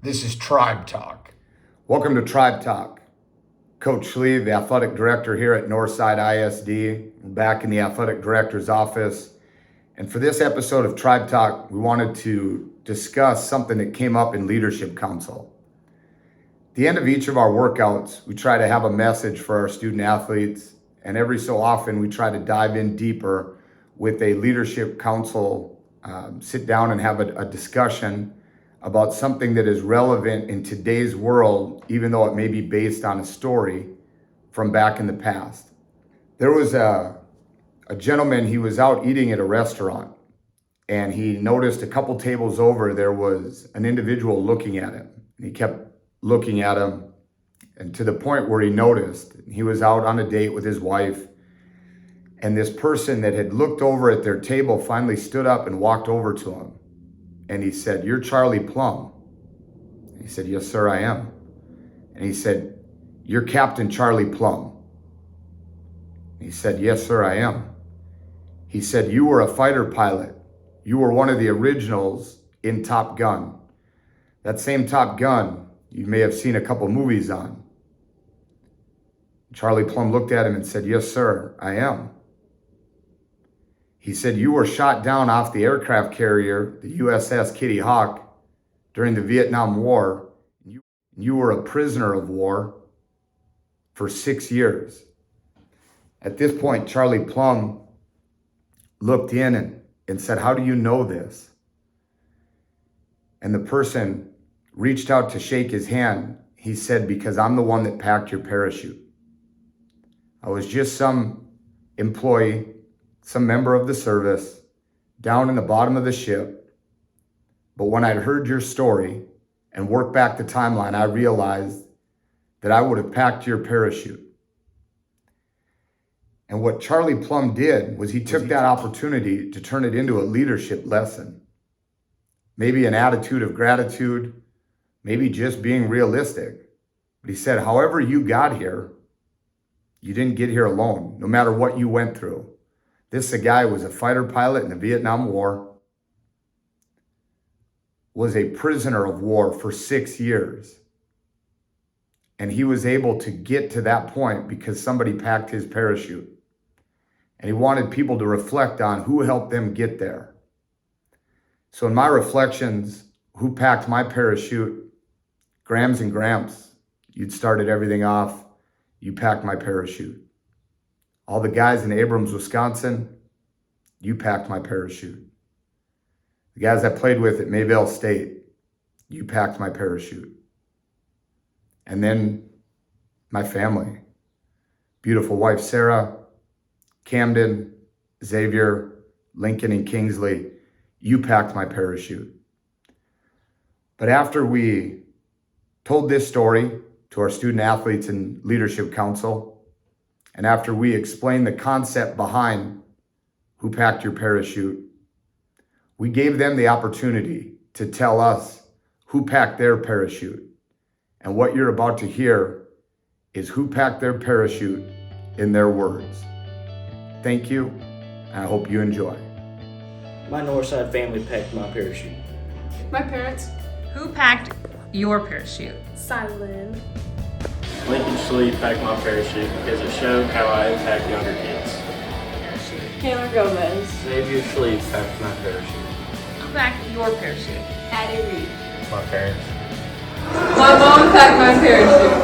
This is Tribe Talk. Welcome to Tribe Talk. Coach Schlieve, the athletic director here at Northside ISD, back in the athletic director's office. And for this episode of Tribe Talk, we wanted to discuss something that came up in Leadership Council. At the end of each of our workouts, we try to have a message for our student athletes, and every so often we try to dive in deeper with a Leadership Council, sit down and have a discussion about something that is relevant in today's world, even though it may be based on a story from back in the past. There was a gentleman, he was out eating at a restaurant, and he noticed a couple tables over, there was an individual looking at him. And he kept looking at him, and to the point where he noticed, he was out on a date with his wife, and this person that had looked over at their table finally stood up and walked over to him. And he said, "You're Charlie Plum." He said, "Yes, sir, I am." And he said, "You're Captain Charlie Plum." He said, "Yes, sir, I am." He said, "You were a fighter pilot. You were one of the originals in Top Gun. That same Top Gun you may have seen a couple movies on." Charlie Plum looked at him and said, "Yes, sir, I am." He said, "You were shot down off the aircraft carrier, the USS Kitty Hawk, during the Vietnam War. You were a prisoner of war for 6 years." At this point, Charlie Plum looked in and said, "How do you know this?" And the person reached out to shake his hand. He said, "Because I'm the one that packed your parachute. I was just some employee, some member of the service, down in the bottom of the ship. But when I'd heard your story and worked back the timeline, I realized that I would have packed your parachute." And what Charlie Plum did was he took that opportunity to turn it into a leadership lesson. Maybe an attitude of gratitude, maybe just being realistic. But he said, however you got here, you didn't get here alone, no matter what you went through. This guy was a fighter pilot in the Vietnam War, was a prisoner of war for 6 years. And he was able to get to that point because somebody packed his parachute. And he wanted people to reflect on who helped them get there. So in my reflections, who packed my parachute? Grams and Gramps. You'd started everything off. You packed my parachute. All the guys in Abrams, Wisconsin, you packed my parachute. The guys I played with at Mayville State, you packed my parachute. And then my family, beautiful wife, Sarah, Camden, Xavier, Lincoln, and Kingsley, you packed my parachute. But after we told this story to our student athletes and Leadership Council, and after we explained the concept behind who packed your parachute, we gave them the opportunity to tell us who packed their parachute. And what you're about to hear is who packed their parachute in their words. Thank you, and I hope you enjoy. My Northside family packed my parachute. My parents. Who packed your parachute? Silent. Lincoln Schlieve packed my parachute because it showed how I impact younger kids. Taylor Gomez. Xavier Schlieve packed my parachute. Who packed your parachute? Addie Reed. My parents. My mom packed my parachute.